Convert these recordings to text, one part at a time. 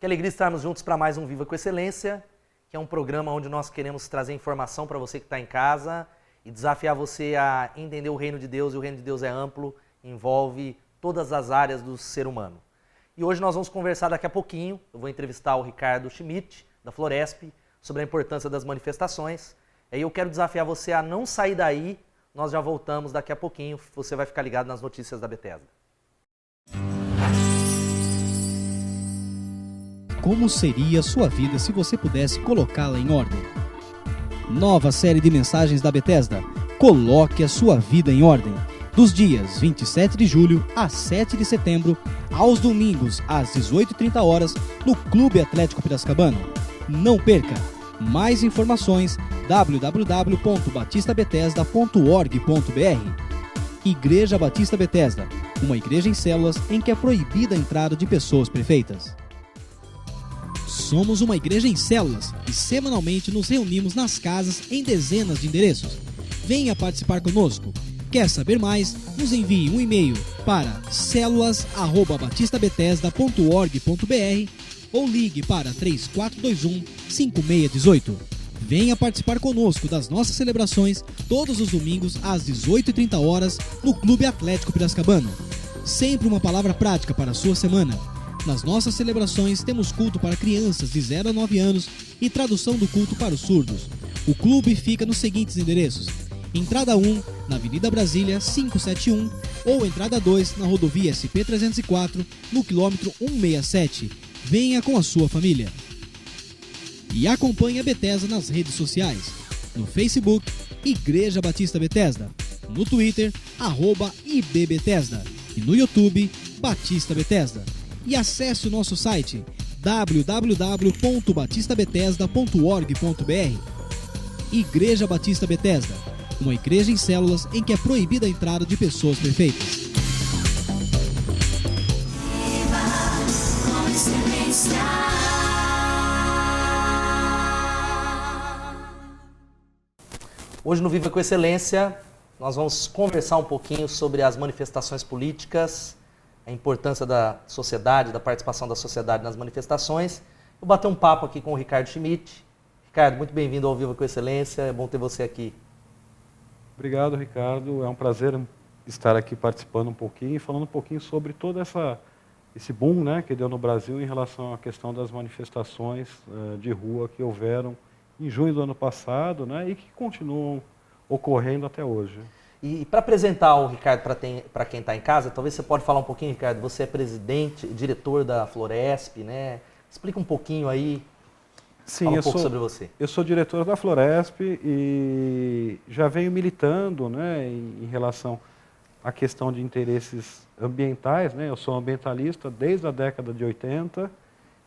Que alegria estarmos juntos para mais um Viva com Excelência, que é um programa onde nós queremos trazer informação para você que está em casa e desafiar você a entender o reino de Deus, e o reino de Deus é amplo, envolve todas as áreas do ser humano. E hoje nós vamos conversar daqui a pouquinho, eu vou entrevistar o Ricardo Schmidt, da Floresp, sobre a importância das manifestações. E eu quero desafiar você a não sair daí, nós já voltamos daqui a pouquinho, você vai ficar ligado nas notícias da Bethesda. Como seria a sua vida se você pudesse colocá-la em ordem? Nova série de mensagens da Bethesda. Coloque a sua vida em ordem. Dos dias 27 de julho a 7 de setembro, aos domingos às 18h30 no Clube Atlético Piracicabano. Não perca! Mais informações www.batistabethesda.org.br. Igreja Batista Bethesda, uma igreja em células em que é proibida a entrada de pessoas perfeitas. Somos uma igreja em células e semanalmente nos reunimos nas casas em dezenas de endereços. Venha participar conosco. Quer saber mais? Nos envie um e-mail para celulas@batistabethesda.org.br ou ligue para 3421-5618. Venha participar conosco das nossas celebrações todos os domingos às 18h30 no Clube Atlético Piracicabano. Sempre uma palavra prática para a sua semana. Nas nossas celebrações temos culto para crianças de 0 a 9 anos e tradução do culto para os surdos. O clube fica nos seguintes endereços: entrada 1, na Avenida Brasília 571, ou entrada 2, na rodovia SP-304, no quilômetro 167. Venha com a sua família. E acompanhe a Bethesda nas redes sociais. No Facebook, Igreja Batista Bethesda. No Twitter, @IBBethesda. E no YouTube, Batista Bethesda. E acesse o nosso site www.batistabethesda.org.br. Igreja Batista Bethesda, uma igreja em células em que é proibida a entrada de pessoas perfeitas. Hoje no Viva com Excelência, nós vamos conversar um pouquinho sobre as manifestações políticas, a importância da sociedade, da participação da sociedade nas manifestações. Vou bater um papo aqui com o Ricardo Schmidt. Ricardo, muito bem-vindo ao Viva com Excelência, é bom ter você aqui. Obrigado, Ricardo. É um prazer estar aqui participando um pouquinho e falando um pouquinho sobre todo esse boom, né, que deu no Brasil em relação à questão das manifestações de rua que houveram em junho do ano passado, né, e que continuam ocorrendo até hoje. E para apresentar o Ricardo para quem está em casa, talvez você pode falar um pouquinho, Ricardo, você é presidente, diretor da Floresp, né? Explica um pouquinho aí, fala um pouco sobre você. Eu sou diretor da Floresp e já venho militando, né, em relação à questão de interesses ambientais, né? Eu sou ambientalista desde a década de 80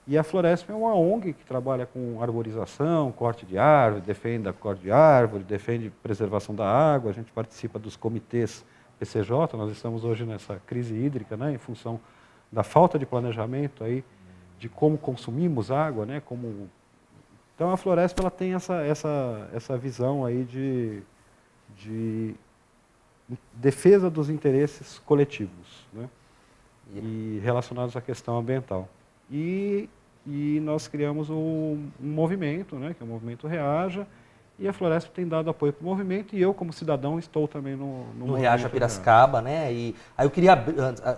e a Floresp é uma ONG que trabalha com arborização, corte de árvore, defende a corte de árvore, defende preservação da água, a gente participa dos comitês PCJ, nós estamos hoje nessa crise hídrica, né, em função da falta de planejamento aí, de como consumimos água, né, Então a Floresp ela tem essa visão aí de defesa dos interesses coletivos, né, e relacionados à questão ambiental. E nós criamos um movimento, né, que é o Movimento Reaja, e a Floresp tem dado apoio para o movimento, e eu, como cidadão, estou também no Reaja Piracicaba, né? E aí eu queria,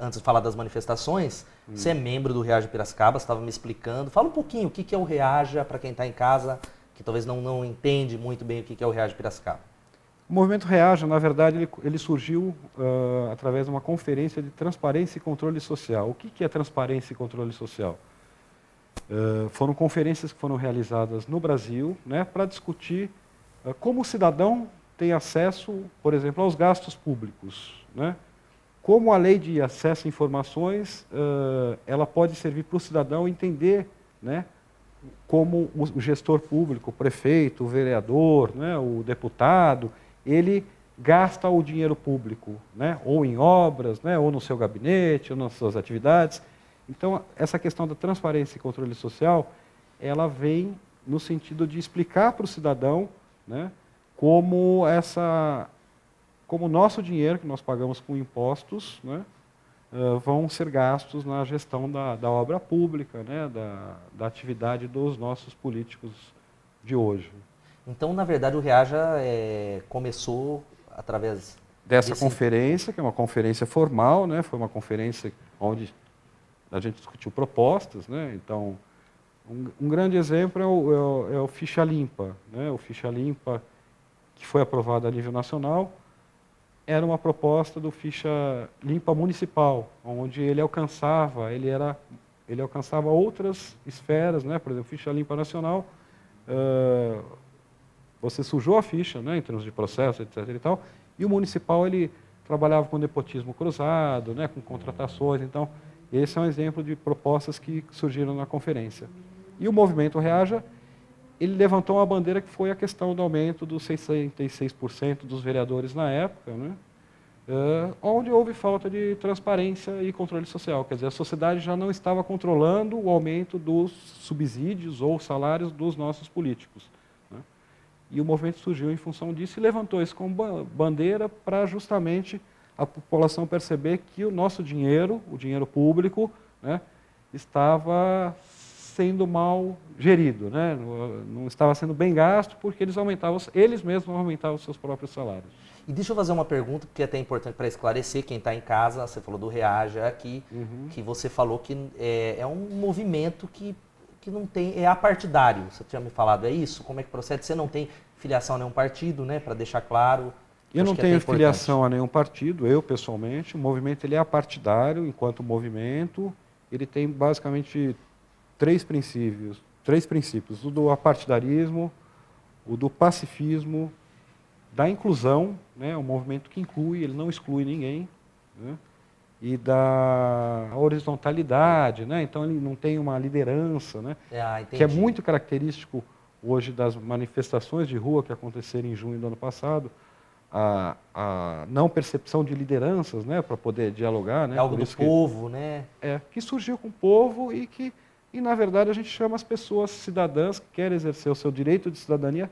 antes de falar das manifestações, você é membro do Reaja Piracicaba, você estava me explicando. Fala um pouquinho o que é o Reaja, para quem está em casa, que talvez não entende muito bem o que é o Reaja Piracicaba. O Movimento Reaja, na verdade, ele surgiu através de uma conferência de transparência e controle social. O que é transparência e controle social? Foram conferências que foram realizadas no Brasil, né, para discutir como o cidadão tem acesso, por exemplo, aos gastos públicos, né? Como a lei de acesso a informações ela pode servir para o cidadão entender, né, como o gestor público, o prefeito, o vereador, né, o deputado, ele gasta o dinheiro público, né, ou em obras, né, ou no seu gabinete, ou nas suas atividades. Então, essa questão da transparência e controle social, ela vem no sentido de explicar para o cidadão, né, como o nosso dinheiro, que nós pagamos com impostos, né, vão ser gastos na gestão da obra pública, né, da atividade dos nossos políticos de hoje. Então, na verdade, o Reaja começou através Dessa conferência, que é uma conferência formal, né, foi uma conferência onde a gente discutiu propostas, né, então um grande exemplo é o Ficha Limpa, né, o Ficha Limpa que foi aprovado a nível nacional, era uma proposta do Ficha Limpa Municipal, onde ele alcançava outras esferas, né, por exemplo, Ficha Limpa Nacional, você sujou a ficha, né, em termos de processo, etc. e tal, e o municipal ele trabalhava com nepotismo cruzado, né, com contratações. Então, esse é um exemplo de propostas que surgiram na conferência. E o movimento Reaja, ele levantou uma bandeira que foi a questão do aumento dos 66% dos vereadores na época, né, onde houve falta de transparência e controle social. Quer dizer, a sociedade já não estava controlando o aumento dos subsídios ou salários dos nossos políticos. E o movimento surgiu em função disso e levantou isso como bandeira para justamente a população perceber que o nosso dinheiro, o dinheiro público, né, estava sendo mal gerido, né, não estava sendo bem gasto porque eles mesmos aumentavam os seus próprios salários. E deixa eu fazer uma pergunta, que é até importante para esclarecer quem está em casa. Você falou do Reaja aqui, que você falou que é um movimento que não tem, é apartidário, você tinha me falado, é isso? Como é que procede? Você não tem filiação a nenhum partido, né, para deixar claro? Eu não tenho filiação a nenhum partido, eu pessoalmente. O movimento ele é apartidário, enquanto movimento, ele tem basicamente três princípios. O do apartidarismo, o do pacifismo, da inclusão, né, um movimento que inclui, ele não exclui ninguém, né, e da horizontalidade, né? Então ele não tem uma liderança, né? Que é muito característico hoje das manifestações de rua que aconteceram em junho do ano passado, a não percepção de lideranças, né, para poder dialogar, né? É algo do povo, né? Que surgiu com o povo e na verdade a gente chama as pessoas cidadãs que querem exercer o seu direito de cidadania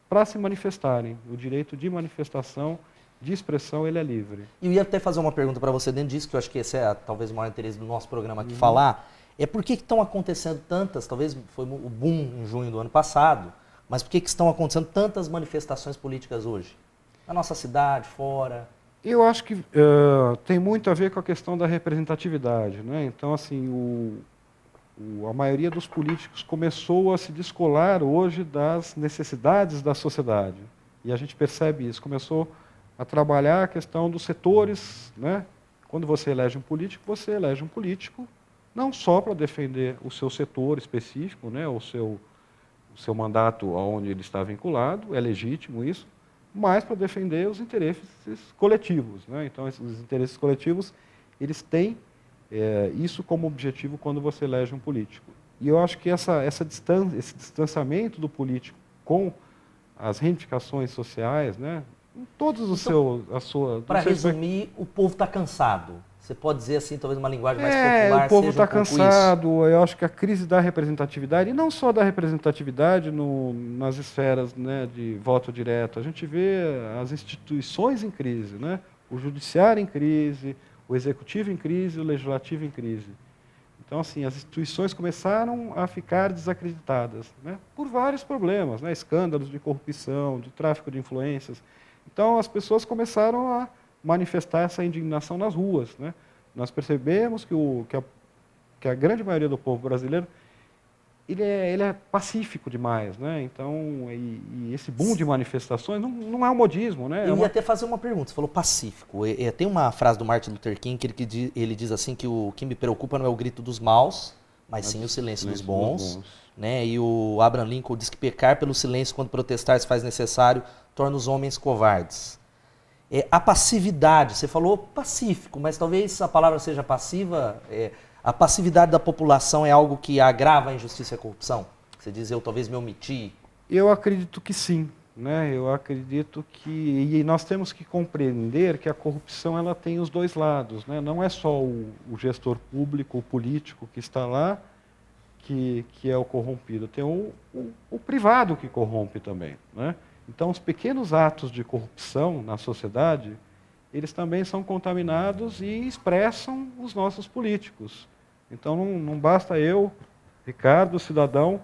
para se manifestarem. O direito de manifestação, de expressão, ele é livre. E eu ia até fazer uma pergunta para você dentro disso, que eu acho que esse é talvez o maior interesse do nosso programa aqui falar. Por que estão acontecendo tantas, talvez foi o boom em junho do ano passado, mas por que estão acontecendo tantas manifestações políticas hoje? Na nossa cidade, fora? Eu acho que tem muito a ver com a questão da representatividade, né? Então, assim, a maioria dos políticos começou a se descolar hoje das necessidades da sociedade. E a gente percebe isso, começou a trabalhar a questão dos setores, né? Quando você elege um político não só para defender o seu setor específico, né? o seu mandato aonde ele está vinculado, é legítimo isso, mas para defender os interesses coletivos, né? Então, os interesses coletivos, eles têm isso como objetivo quando você elege um político. E eu acho que esse distanciamento do político com as reivindicações sociais, né? Todos os Para resumir, o povo está cansado. Você pode dizer assim, talvez uma linguagem mais popular. O povo está cansado. Eu acho que a crise da representatividade, e não só da representatividade nas esferas, né, de voto direto, a gente vê as instituições em crise, né? O judiciário em crise, o executivo em crise, o legislativo em crise. Então, assim, as instituições começaram a ficar desacreditadas, né, por vários problemas, né, escândalos de corrupção, de tráfico de influências. Então, as pessoas começaram a manifestar essa indignação nas ruas, né? Nós percebemos que a grande maioria do povo brasileiro ele é pacífico demais, né? Então, e esse boom de manifestações não é um modismo, né? Eu ia até fazer uma pergunta. Você falou pacífico. Tem uma frase do Martin Luther King que ele diz assim que o que me preocupa não é o grito dos maus, mas sim o silêncio dos bons. Né? E o Abraham Lincoln diz que pecar pelo silêncio quando protestar se faz necessário torna os homens covardes. A passividade, você falou pacífico, mas talvez a palavra seja passiva. A passividade da população é algo que agrava a injustiça e a corrupção? Você diz, eu talvez me omiti? Eu acredito que sim. Né? Eu acredito que... E nós temos que compreender que a corrupção ela tem os dois lados. Né? Não é só o gestor público, o político que está lá, que é o corrompido. Tem o privado que corrompe também. Né? Então, os pequenos atos de corrupção na sociedade, eles também são contaminados e expressam os nossos políticos. Então não basta eu, Ricardo, cidadão,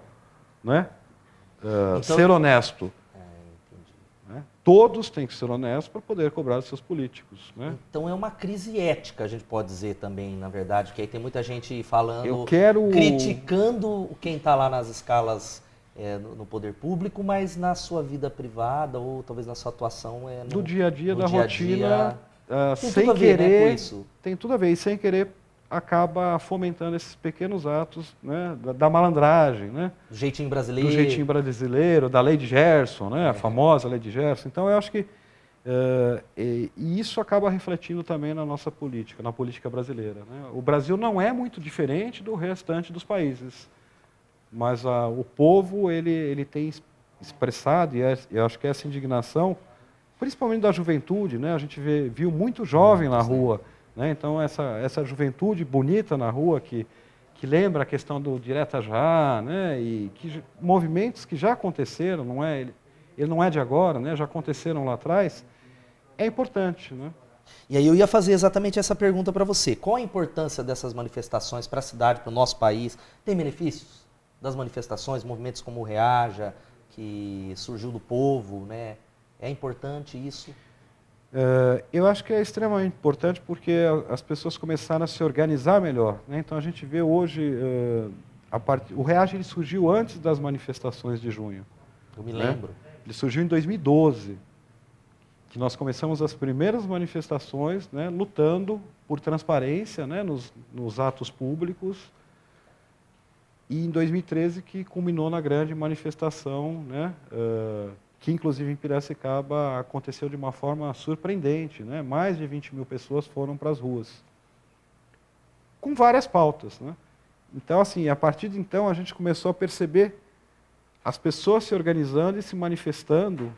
né, ser honesto. Né? Todos têm que ser honestos para poder cobrar dos seus políticos. Né? Então é uma crise ética, a gente pode dizer também, na verdade, que aí tem muita gente falando, criticando quem está lá nas escalas no poder público, mas na sua vida privada ou talvez na sua atuação do dia a dia, da rotina, tem sem tudo a ver, querer, né, com isso. Tem tudo a ver, e sem querer acaba fomentando esses pequenos atos, né, da malandragem, né? Do jeitinho brasileiro. Do jeitinho brasileiro, da lei de Gerson, né, a famosa lei de Gerson. Então eu acho que e isso acaba refletindo também na nossa política, na política brasileira. Né? O Brasil não é muito diferente do restante dos países. Mas o povo ele tem expressado, e eu acho que essa indignação, principalmente da juventude, né? A gente viu muito jovem na rua, né? Então essa juventude bonita na rua que lembra a questão do direta já, né? E movimentos que já aconteceram, ele não é de agora, né? Já aconteceram lá atrás, é importante, né? E aí eu ia fazer exatamente essa pergunta para você. Qual a importância dessas manifestações para a cidade, para o nosso país? Tem benefícios das manifestações, movimentos como o Reaja, que surgiu do povo, né? É importante isso? Eu acho que é extremamente importante porque as pessoas começaram a se organizar melhor. Né? Então a gente vê hoje, o Reaja ele surgiu antes das manifestações de junho. Eu me lembro. Ele surgiu em 2012, que nós começamos as primeiras manifestações, né, lutando por transparência, né, nos atos públicos. E em 2013 que culminou na grande manifestação, né, que inclusive em Piracicaba aconteceu de uma forma surpreendente. Né? Mais de 20 mil pessoas foram para as ruas, com várias pautas. Né? Então, assim, a partir de então a gente começou a perceber as pessoas se organizando e se manifestando,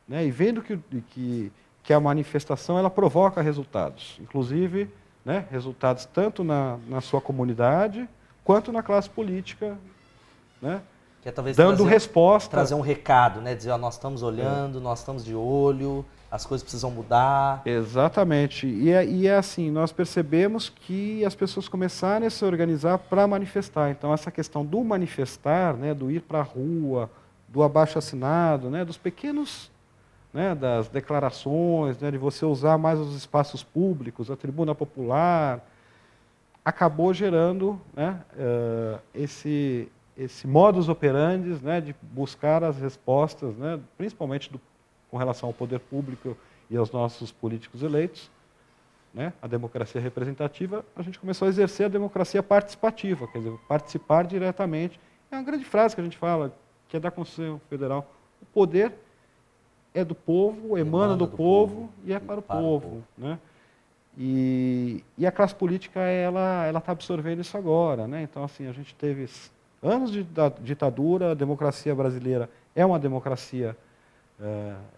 né, e vendo que a manifestação ela provoca resultados, inclusive, né, resultados tanto na sua comunidade, quanto na classe política, né? Que é, talvez, dando resposta. Trazer um recado, né? Dizer, ó, nós estamos olhando, nós estamos de olho, as coisas precisam mudar. Exatamente. E é assim, nós percebemos que as pessoas começaram a se organizar para manifestar. Então, essa questão do manifestar, né, do ir para a rua, do abaixo-assinado, né, dos pequenos, né, das declarações, né, de você usar mais os espaços públicos, a tribuna popular, acabou gerando, né, esse modus operandi, né, de buscar as respostas, né, principalmente com relação ao poder público e aos nossos políticos eleitos, né, a democracia representativa. A gente começou a exercer a democracia participativa, quer dizer, participar diretamente. É uma grande frase que a gente fala, que é da Constituição Federal. O poder é do povo, emana do povo e é para o povo. Né? E a classe política ela está absorvendo isso agora. Né? Então, assim, a gente teve anos de ditadura, a democracia brasileira é uma democracia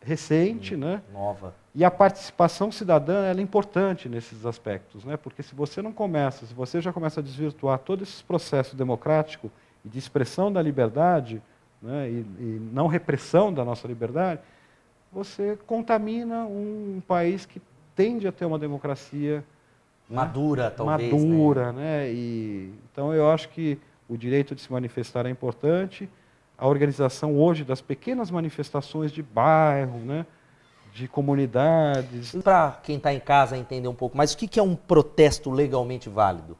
recente, né? Nova. E a participação cidadã ela é importante nesses aspectos, né? Porque se você já começa a desvirtuar todos esses processos democráticos e de expressão da liberdade, né? e não repressão da nossa liberdade, você contamina um país que tende a ter uma democracia madura, né? talvez. Madura, né? Então eu acho que o direito de se manifestar é importante. A organização hoje das pequenas manifestações de bairro, né? De comunidades. Para quem está em casa entender um pouco mais, o que é um protesto legalmente válido?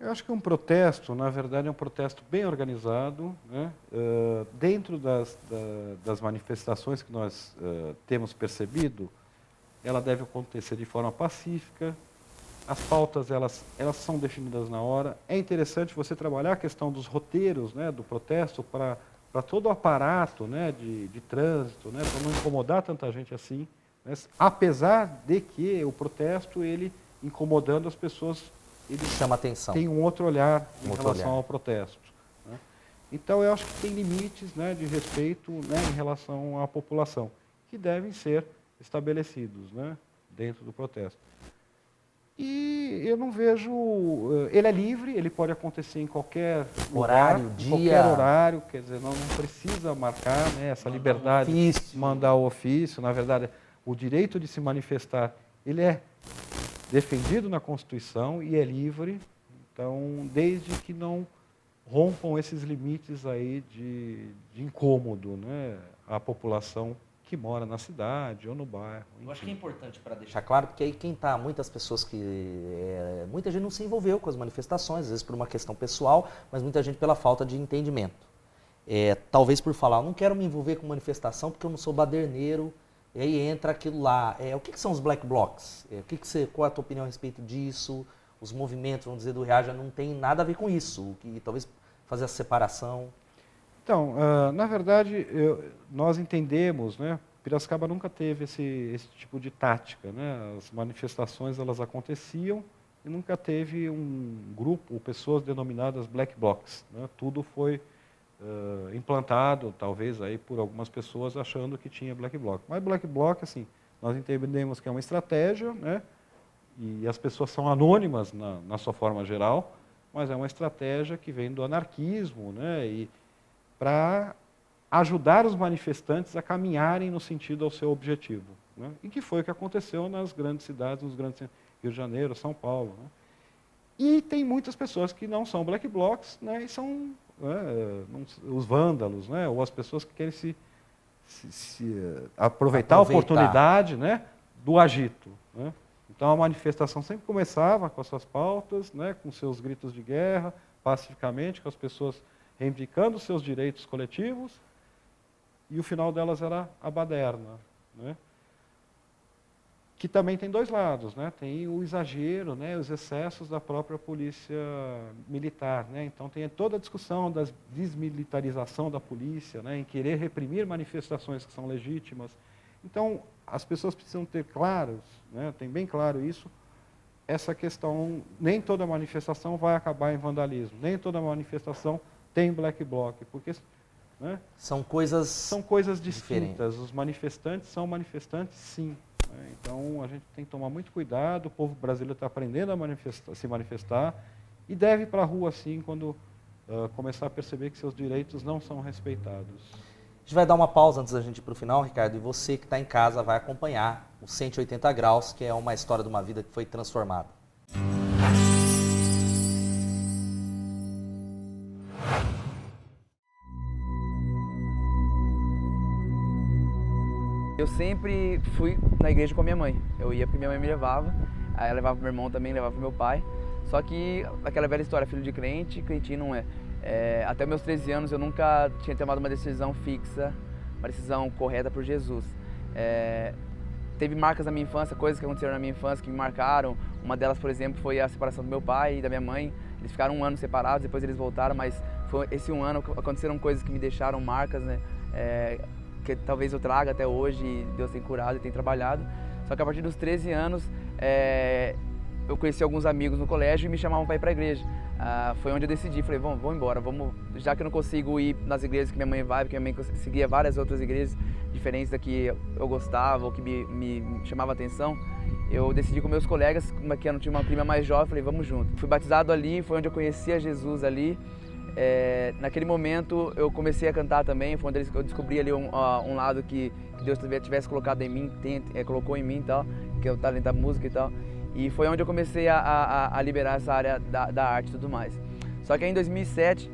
Eu acho que um protesto, na verdade, é um protesto bem organizado, né? Dentro das manifestações que nós temos percebido, ela deve acontecer de forma pacífica. As pautas elas são definidas na hora. É interessante você trabalhar a questão dos roteiros, né, do protesto para todo o aparato, né, de trânsito, né, para não incomodar tanta gente assim. Né, apesar de que o protesto, ele incomodando as pessoas, ele chama atenção. Tem um outro olhar em relação ao protesto. Né. Então eu acho que tem limites, né, de respeito, né, em relação à população, que devem ser estabelecidos, né, dentro do protesto. E eu não vejo... Ele é livre, ele pode acontecer em qualquer horário, lugar, dia. Em qualquer horário, quer dizer, não precisa marcar, né, essa liberdade de mandar o ofício. Na verdade, O direito de se manifestar, ele é defendido na Constituição e é livre, então, desde que não rompam esses limites aí de incômodo, né, à população que mora na cidade ou no bairro. Eu acho que é importante para deixar claro, porque aí muitas pessoas muita gente não se envolveu com as manifestações, às vezes por uma questão pessoal, mas muita gente pela falta de entendimento. Talvez por falar, eu não quero me envolver com manifestação porque eu não sou baderneiro, e aí entra aquilo lá. O que são os black blocs? Qual é a tua opinião a respeito disso? Os movimentos, vamos dizer, do Reaja não tem nada a ver com isso, que talvez fazer essa separação. Então, na verdade, nós entendemos, né, Piracicaba nunca teve esse tipo de tática, né? As manifestações elas aconteciam e nunca teve um grupo ou pessoas denominadas black blocs, né? Tudo foi implantado, talvez aí por algumas pessoas achando que tinha black bloc. Mas black bloc, assim, nós entendemos que é uma estratégia, né? E as pessoas são anônimas na sua forma geral, mas é uma estratégia que vem do anarquismo, né? E para ajudar os manifestantes a caminharem no sentido ao seu objetivo, né? E que foi o que aconteceu nas grandes cidades, nos grandes centros, Rio de Janeiro, São Paulo, né? E tem muitas pessoas que não são black blocs, né? E são os vândalos, né? Ou as pessoas que querem aproveitar a oportunidade, né, do agito, né? Então a manifestação sempre começava com as suas pautas, né, com seus gritos de guerra, pacificamente, com as pessoas reivindicando os seus direitos coletivos, e o final delas era a baderna, né? Que também tem dois lados, né? Tem o exagero, né, os excessos da própria polícia militar, né? Então tem toda a discussão da desmilitarização da polícia, né, em querer reprimir manifestações que são legítimas. Então as pessoas precisam ter claros, né, tem bem claro isso, essa questão, nem toda manifestação vai acabar em vandalismo, nem toda manifestação tem black bloc, porque, né, são coisas distintas. Os manifestantes são manifestantes, sim. Então a gente tem que tomar muito cuidado, o povo brasileiro está aprendendo a se manifestar e deve ir para a rua sim quando começar a perceber que seus direitos não são respeitados. A gente vai dar uma pausa antes da gente ir para o final, Ricardo, e você que está em casa vai acompanhar o 180 Graus, que é uma história de uma vida que foi transformada. Eu sempre fui na igreja com a minha mãe. Eu ia porque minha mãe me levava, aí ela levava meu irmão também, levava meu pai. Só que aquela velha história, filho de crente, crente não é. Até meus 13 anos eu nunca tinha tomado uma decisão fixa, uma decisão correta por Jesus. Teve marcas na minha infância, coisas que aconteceram na minha infância que me marcaram. Uma delas, por exemplo, foi a separação do meu pai e da minha mãe. Eles ficaram um ano separados, depois eles voltaram, mas foi esse um ano aconteceram coisas que me deixaram marcas, né? Que talvez eu traga até hoje, e Deus tem curado e tem trabalhado. Só que a partir dos 13 anos, eu conheci alguns amigos no colégio e me chamavam para ir para a igreja. Foi onde eu decidi, falei, vamos embora, já que eu não consigo ir nas igrejas que minha mãe vai, porque minha mãe seguia várias outras igrejas diferentes da que eu gostava ou que me chamava a atenção, eu decidi com meus colegas, que eu não tinha uma prima mais jovem, falei, vamos junto. Fui batizado ali, foi onde eu conheci a Jesus ali. Naquele momento eu comecei a cantar também, foi onde eu descobri ali um lado que Deus tivesse colocado em mim, colocou em mim e tal, que é o talento da música e tal. E foi onde eu comecei a liberar essa área da arte e tudo mais. Só que aí em 2007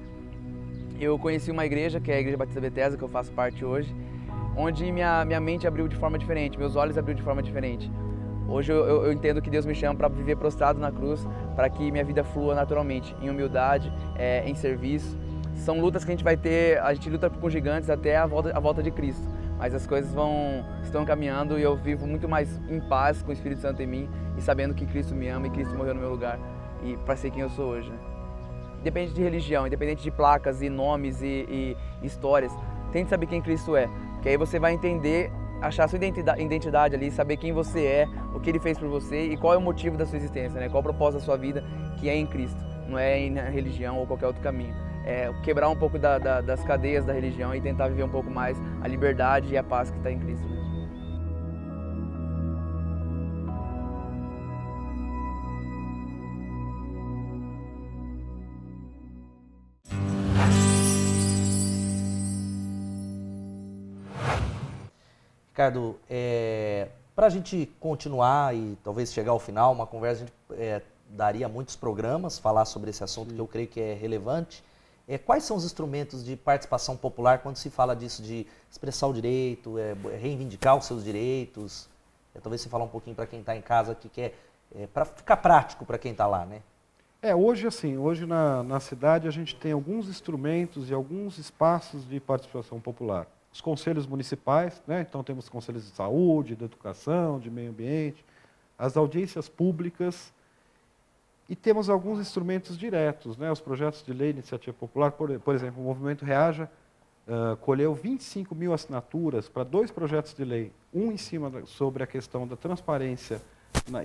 eu conheci uma igreja, que é a Igreja Batista Bethesda, que eu faço parte hoje, onde minha mente abriu de forma diferente, meus olhos abriu de forma diferente. Hoje eu entendo que Deus me chama para viver prostrado na cruz, para que minha vida flua naturalmente, em humildade, em serviço. São lutas que a gente vai ter, a gente luta com gigantes até a volta de Cristo. Mas as coisas estão caminhando e eu vivo muito mais em paz com o Espírito Santo em mim e sabendo que Cristo me ama e Cristo morreu no meu lugar e para ser quem eu sou hoje, né? Independente de religião, independente de placas e nomes e histórias, tente saber quem Cristo é, que aí você vai entender, achar a sua identidade ali, saber quem você é, o que Ele fez por você e qual é o motivo da sua existência, né? Qual é o propósito da sua vida, que é em Cristo, não é em religião ou qualquer outro caminho. Quebrar um pouco das cadeias da religião e tentar viver um pouco mais a liberdade e a paz que está em Cristo mesmo. Ricardo, para a gente continuar e talvez chegar ao final, uma conversa, a gente daria muitos programas falar sobre esse assunto que eu creio que é relevante. Quais são os instrumentos de participação popular quando se fala disso, de expressar o direito, reivindicar os seus direitos? Talvez você falar um pouquinho para quem está em casa, que quer, para ficar prático para quem está lá, né? Hoje na cidade a gente tem alguns instrumentos e alguns espaços de participação popular. Os conselhos municipais, né? Então temos conselhos de saúde, de educação, de meio ambiente, as audiências públicas, e temos alguns instrumentos diretos, né? Os projetos de lei de iniciativa popular, por exemplo, o Movimento Reaja colheu 25 mil assinaturas para 2 projetos de lei, um em cima sobre a questão da transparência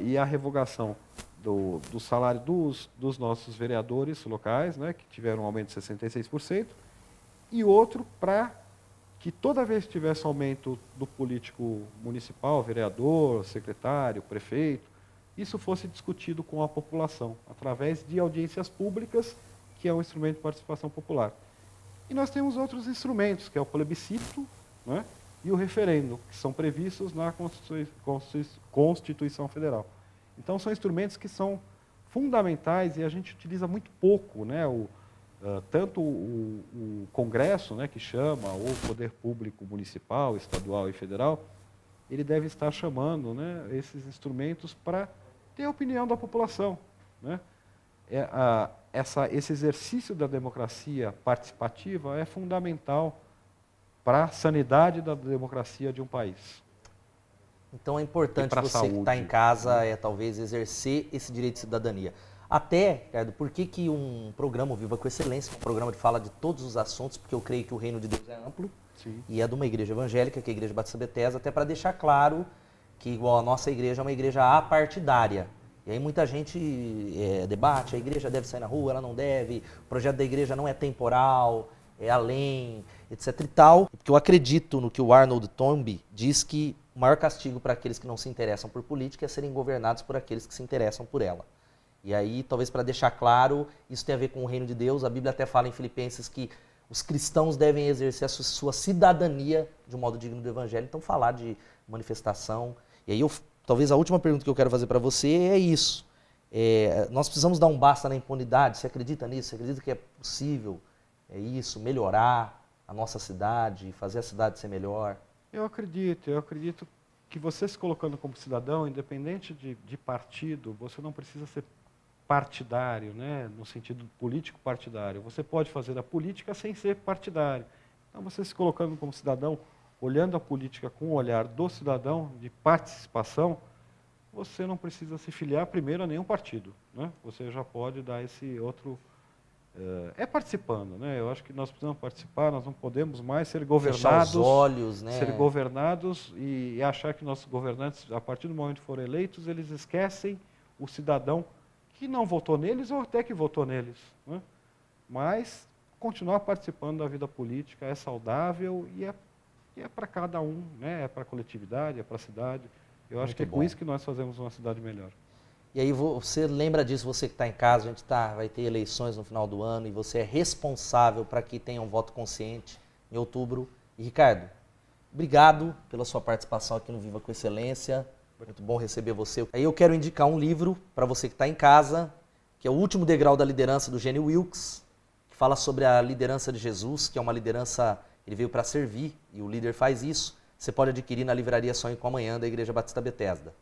e a revogação do salário dos nossos vereadores locais, né? Que tiveram um aumento de 66%, e outro para que toda vez que tivesse aumento do político municipal, vereador, secretário, prefeito, isso fosse discutido com a população, através de audiências públicas, que é um instrumento de participação popular. E nós temos outros instrumentos, que é o plebiscito, né, e o referendo, que são previstos na Constituição Federal. Então, são instrumentos que são fundamentais e a gente utiliza muito pouco, né, tanto o Congresso, né, que chama, ou o Poder Público Municipal, Estadual e Federal, ele deve estar chamando, né, esses instrumentos para ter a opinião da população, né? Esse exercício da democracia participativa é fundamental para a sanidade da democracia de um país. Então é importante você que está em casa talvez exercer esse direito de cidadania. Até, Ricardo, por que um programa Viva com Excelência, um programa que fala de todos os assuntos, porque eu creio que o reino de Deus é amplo, sim, e é de uma igreja evangélica, que é a Igreja Batista Bethesda, até para deixar claro que, igual a nossa igreja, é uma igreja apartidária. E aí muita gente debate, a igreja deve sair na rua, ela não deve, o projeto da igreja não é temporal, é além, etc e tal. Porque eu acredito no que o Arnold Toynbee diz, que o maior castigo para aqueles que não se interessam por política é serem governados por aqueles que se interessam por ela. E aí, talvez para deixar claro, isso tem a ver com o reino de Deus. A Bíblia até fala em Filipenses que os cristãos devem exercer a sua cidadania de um modo digno do Evangelho. Então, falar de manifestação. E aí, talvez a última pergunta que eu quero fazer para você é isso. Nós precisamos dar um basta na impunidade. Você acredita nisso? Você acredita que é possível melhorar a nossa cidade, fazer a cidade ser melhor? Eu acredito que você se colocando como cidadão, independente de partido, você não precisa ser partidário, né, no sentido político partidário. Você pode fazer a política sem ser partidário. Então, você se colocando como cidadão, olhando a política com o olhar do cidadão, de participação, você não precisa se filiar primeiro a nenhum partido, né? Você já pode dar esse outro... participando, né? Eu acho que nós precisamos participar, nós não podemos mais ser governados... Fechar os olhos, né? Ser governados e achar que nossos governantes, a partir do momento que forem eleitos, eles esquecem o cidadão que não votou neles ou até que votou neles, né? Mas continuar participando da vida política é saudável e é para cada um, né? É para a coletividade, é para a cidade. Eu acho que é com isso que nós fazemos uma cidade melhor. E aí você lembra disso, você que está em casa, a gente vai ter eleições no final do ano e você é responsável para que tenha um voto consciente em outubro. E Ricardo, obrigado pela sua participação aqui no Viva com Excelência. Muito bom receber você. Aí eu quero indicar um livro para você que está em casa, que é O Último Degrau da Liderança, do Gene Wilkes, que fala sobre a liderança de Jesus, que é uma liderança, ele veio para servir e o líder faz isso. Você pode adquirir na livraria Sonho com Amanhã da Igreja Batista Bethesda.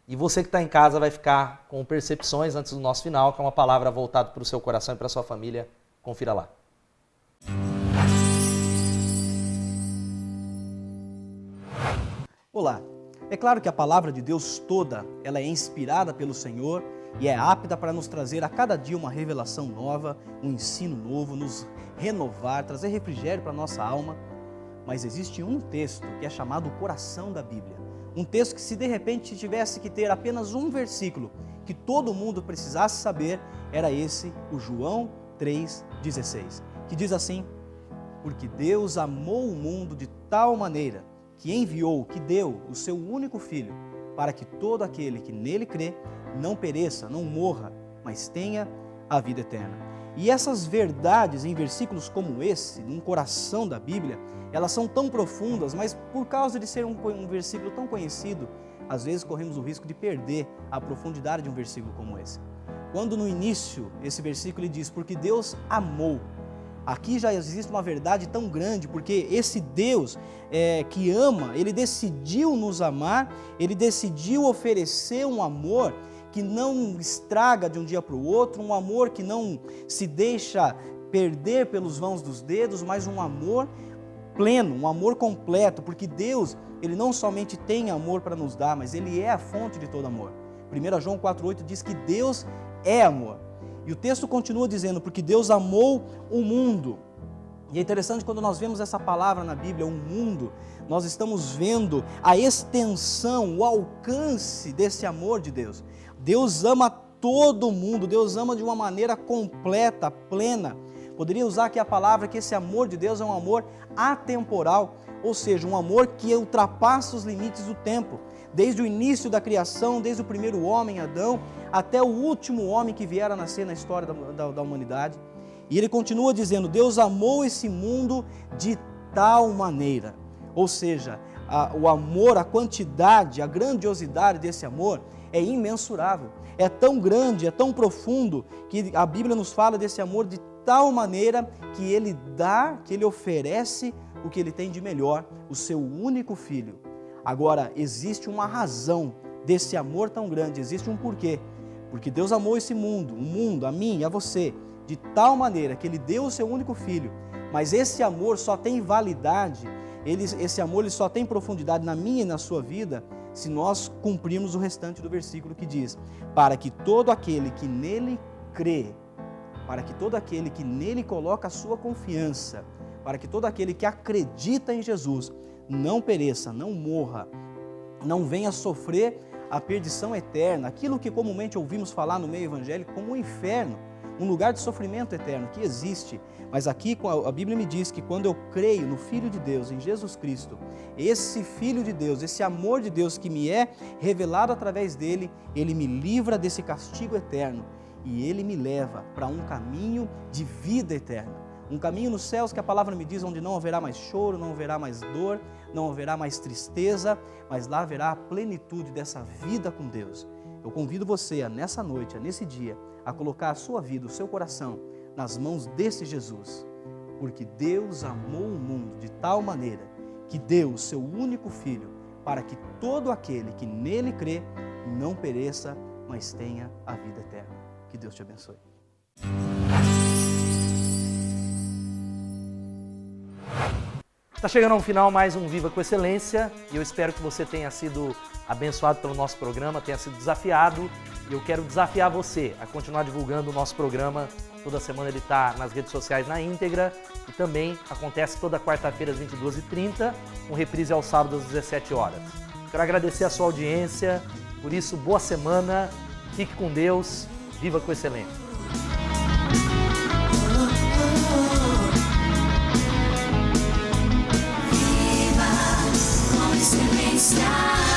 E você que está em casa vai ficar com percepções antes do nosso final, que é uma palavra voltada para o seu coração e para a sua família. Confira lá. Olá, é claro que a palavra de Deus toda, ela é inspirada pelo Senhor e é apta para nos trazer a cada dia uma revelação nova, um ensino novo, nos renovar, trazer refrigério para a nossa alma. Mas existe um texto que é chamado o coração da Bíblia. Um texto que, se de repente tivesse que ter apenas um versículo que todo mundo precisasse saber, era esse, o João 3,16, que diz assim: porque Deus amou o mundo de tal maneira que enviou, que deu o seu único Filho, para que todo aquele que nele crê não pereça, não morra, mas tenha a vida eterna. E essas verdades em versículos como esse, no coração da Bíblia, elas são tão profundas, mas por causa de ser um versículo tão conhecido, às vezes corremos o risco de perder a profundidade de um versículo como esse. Quando no início esse versículo ele diz, porque Deus amou, aqui já existe uma verdade tão grande, porque esse Deus que ama, Ele decidiu nos amar, Ele decidiu oferecer um amor que não estraga de um dia para o outro, um amor que não se deixa perder pelos vãos dos dedos, mas um amor pleno, um amor completo, porque Deus, Ele não somente tem amor para nos dar, mas Ele é a fonte de todo amor. 1 João 4,8 diz que Deus é amor. E o texto continua dizendo, porque Deus amou o mundo. E é interessante quando nós vemos essa palavra na Bíblia, o mundo, nós estamos vendo a extensão, o alcance desse amor de Deus. Deus ama todo mundo, Deus ama de uma maneira completa, plena. Poderia usar aqui a palavra que esse amor de Deus é um amor atemporal, ou seja, um amor que ultrapassa os limites do tempo. Desde o início da criação, desde o primeiro homem, Adão, até o último homem que vier a nascer na história da humanidade. E ele continua dizendo, Deus amou esse mundo de tal maneira. Ou seja, o amor, a quantidade, a grandiosidade desse amor é imensurável. É tão grande, é tão profundo, que a Bíblia nos fala desse amor de tal maneira que Ele dá, que Ele oferece o que Ele tem de melhor, o seu único Filho. Agora, existe uma razão desse amor tão grande, existe um porquê. Porque Deus amou esse mundo, o mundo, a mim e a você, de tal maneira que Ele deu o seu único Filho. Mas esse amor só tem validade, esse amor ele só tem profundidade na minha e na sua vida, se nós cumprirmos o restante do versículo que diz, para que todo aquele que nele crê, para que todo aquele que nele coloca a sua confiança, para que todo aquele que acredita em Jesus não pereça, não morra, não venha sofrer a perdição eterna, aquilo que comumente ouvimos falar no meio evangélico como um inferno, um lugar de sofrimento eterno que existe. Mas aqui a Bíblia me diz que quando eu creio no Filho de Deus, em Jesus Cristo, esse Filho de Deus, esse amor de Deus que me é revelado através dele, ele me livra desse castigo eterno e ele me leva para um caminho de vida eterna. Um caminho nos céus que a palavra me diz onde não haverá mais choro, não haverá mais dor, não haverá mais tristeza, mas lá haverá a plenitude dessa vida com Deus. Eu convido você nessa noite, nesse dia, a colocar a sua vida, o seu coração nas mãos desse Jesus, porque Deus amou o mundo de tal maneira que deu o seu único Filho para que todo aquele que nele crê não pereça, mas tenha a vida eterna. Que Deus te abençoe. Está chegando ao final mais um Viva com Excelência e eu espero que você tenha sido abençoado pelo nosso programa, tenha sido desafiado. E eu quero desafiar você a continuar divulgando o nosso programa. Toda semana ele está nas redes sociais na íntegra e também acontece toda quarta-feira às 22h30, com reprise ao sábado às 17 horas. Quero agradecer a sua audiência, por isso, boa semana, fique com Deus, viva com excelência. Viva com excelência.